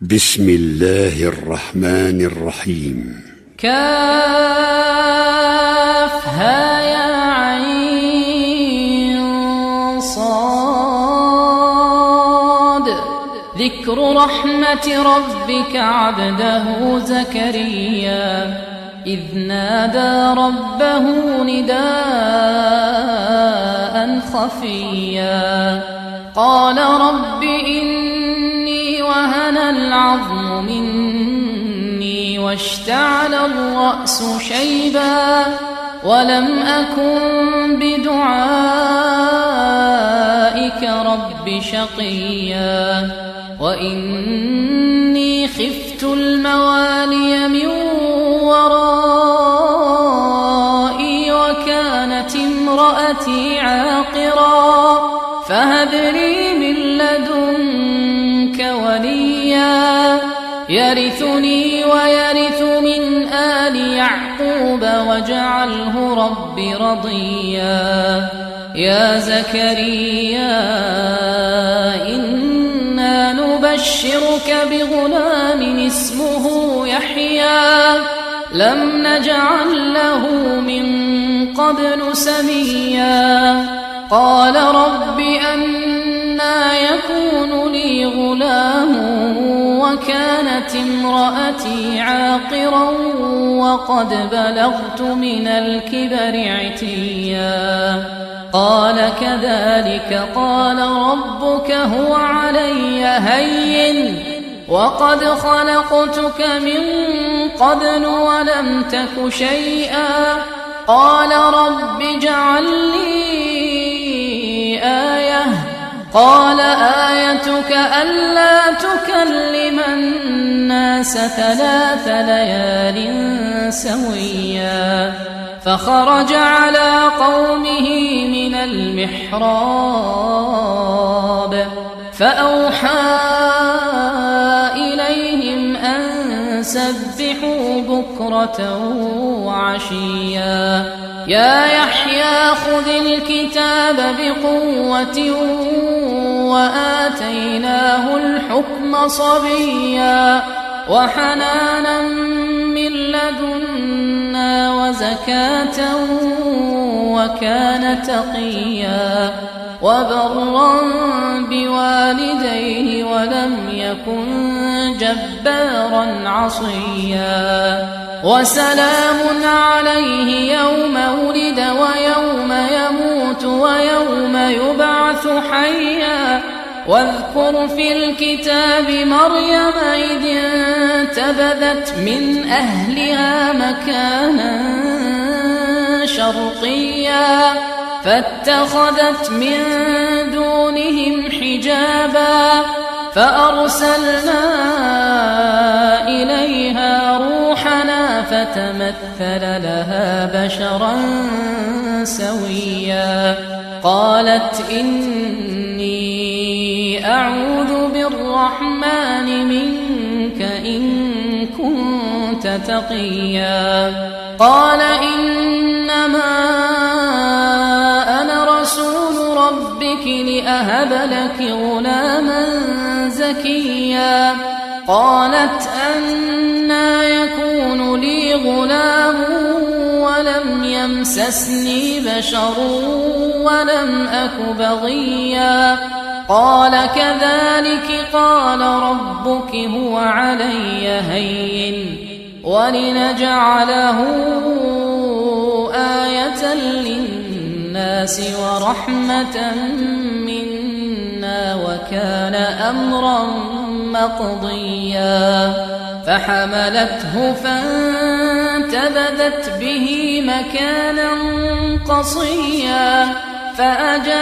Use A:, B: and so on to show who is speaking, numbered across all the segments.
A: بسم الله الرحمن الرحيم.
B: كافها يا عين صاد. ذكر رحمة ربك عبده زكريا إذ نادى ربه نداء خفيا قال رب إني وهن العظم مني واشتعل الرأس شيبا ولم أكن بدعائك رب شقيا وإني خفت الموالي من ورائي وكانت امرأتي عاقرا فهب لي من لدنك وليا يرثني ويرث من آل يعقوب واجعله رب رضيا. يا زكريا إنا نبشرك بغلام اسمه يحيى لم نجعل له من قبل سميا قال رب أنى يكون لي غلام وكانت امرأتي عاقرا وقد بلغت من الكبر عتيا قال كذلك قال ربك هو علي هين وقد خلقتك من قبل ولم تك شيئا قال رب اجعل لي آية قال آيتك ألا تكلم الناس 3 ليال سويا فخرج على قومه من المحراب فأوحى إليهم أن سبحوا بكرة وعشيا يا يحيى خذ الكتاب بقوة وآتيناه الحكم صبيا وحنانا من لدنا وزكاة وكان تقيا وبرا بوالديه ولم يكن جبارا عصيا وسلام عليه يوم ولد ويوم يموت ويوم يبعث حيا واذكر في الكتاب مريم إذ انتبذت من أهلها مكانا شرقيا فاتخذت من دونهم حجابا فأرسلنا إليها روحنا فتمثل لها بشرا سويا قالت إني أعوذ بالرحمن منك إن كنت تقيا قال إنما أنا رسول ربك لأهب لك غلاما زكيا قالت أنى يكون لي غلام ولم يمسسني بشر ولم أك بغيا قال كذلك قال ربك هو علي هين ولنجعله آية للناس ورحمة منا وكان أمرا مقضيا فحملته فانتبذت به مكانا قصيا فأجاءها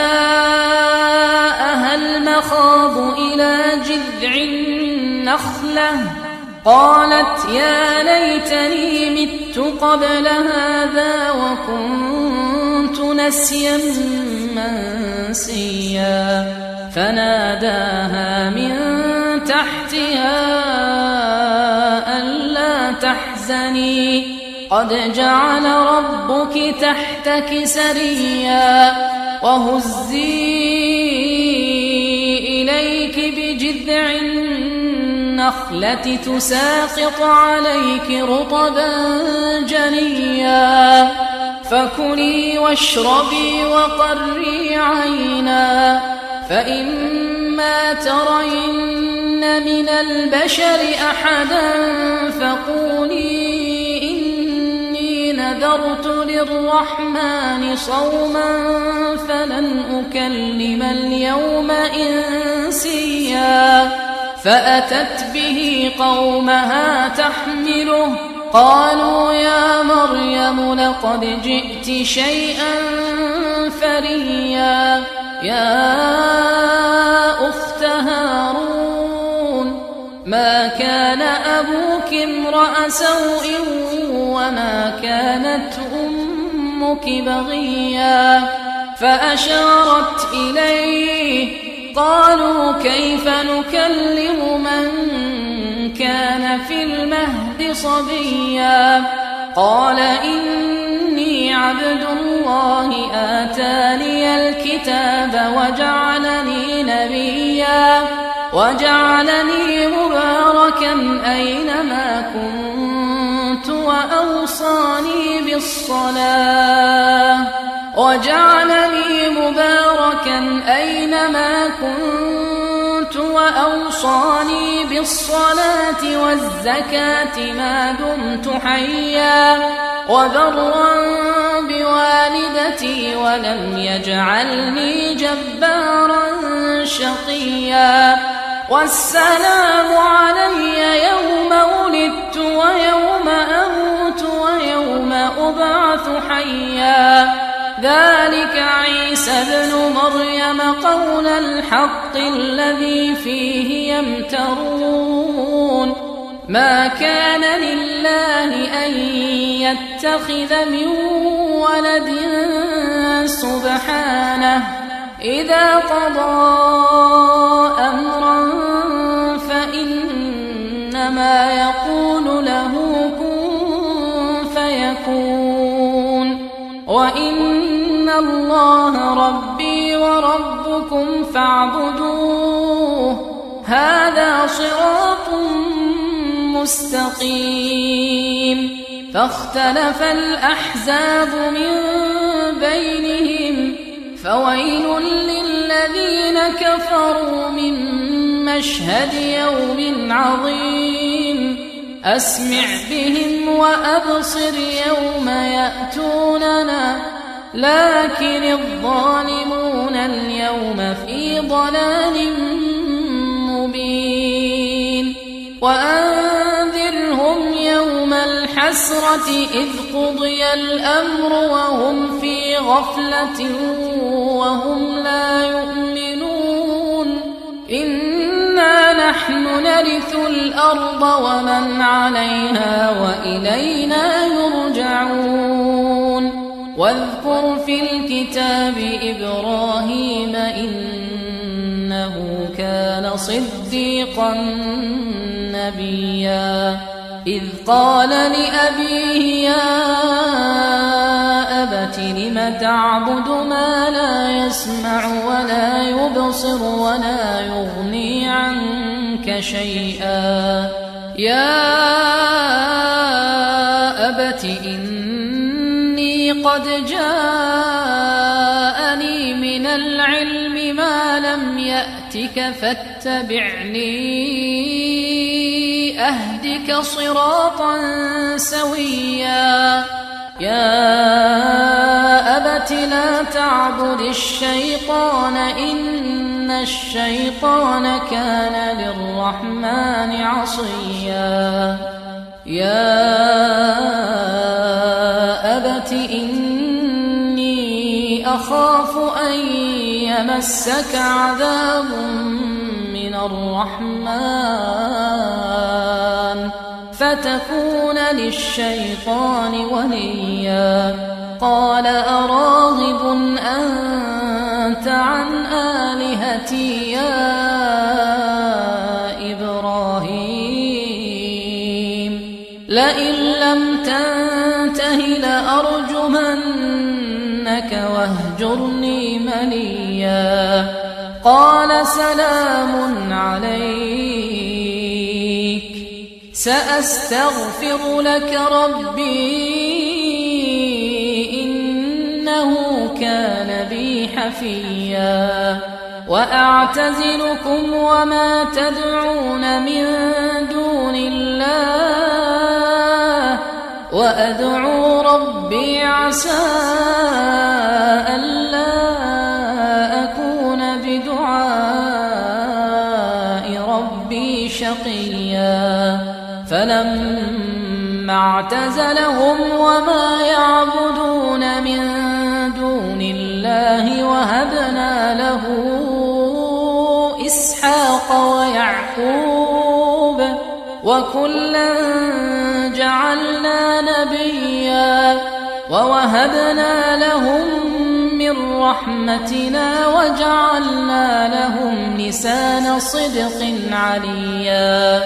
B: المخاض إلى جذع النخلة قالت يا ليتني مت قبل هذا وكنت نسيا منسيا فناداها من تحتها ألا تحزني قد جعل ربك تحتك سريا وهزي إليك بجذع النخلة تساقط عليك رطبا جنيا فكلي واشربي وقري عينا فإما ترين من البشر أحدا فقولي إني نذرت للرحمن صوما فلن أكلم اليوم إنسيا فأتت به قومها تحمله قالوا يا مريم لقد جئت شيئا فريا يا أخت هارون ما كان أبوك امرأ سوء وما كانت أمك بغيا فأشارت إليه قالوا كيف نكلم من كان في المهد صبيا قال إني عبد الله آتاني الكتاب وجعلني مباركا أينما كنت وأوصاني بالصلاة والزكاة ما دمت حيا وبرا بوالدتي ولم يجعلني جبارا شقيا والسلام علي يوم ولدت ويوم أموت ويوم أبعث حيا ذلك عيسى ابن مريم قول الحق الذي فيه يمترون ما كان لله أن يتخذ من ولد سبحانه إذا قضى أمرا فإنما يقول له كن فيكون وإن الله ربي وربكم فاعبدوه هذا صراط مستقيم فاختلف الأحزاب من بينهم فويل للذين كفروا من مشهد يوم عظيم أسمع بهم وأبصر يوم يأتوننا لكن الظالمون اليوم في ضلال مبين وأنذرهم يوم الحسرة إذ قضي الأمر وهم في غفلة وهم لا يؤمنون إنا نحن نرث الأرض ومن عليها وإلينا يرجعون واذكر في الكتاب إبراهيم إنه كان صديقا نبيا إذ قال لأبيه يا أبت لم تعبد ما لا يسمع ولا يبصر ولا يغني عنك شيئا يا أبت إني قد جاءني من العلم ما لم يأتك فاتبعني أهدك صراطا سويا يا أبت لا تعبد الشيطان إن الشيطان كان للرحمن عصيا يا أبت إني أخاف أن يمسك عذاب من الرحمن فتكون للشيطان وليا قال أراغب أنت عن آلهتي يا إبراهيم لئن لم تنته لأرجمنك واهجرني مليا قال سلام عليك سأستغفر لك ربي إنه كان بي حفيا وأعتزلكم وما تدعون من دون الله وأدعو ربي عسى ألا أكون بدعاء ربي شقيا فلما اعتزلهم وما يعبدون من دون الله وهبنا له إسحاق ويعقوب وكلا جعلنا نبيا ووهبنا لهم من رحمتنا وجعلنا لهم لسان صدق عليا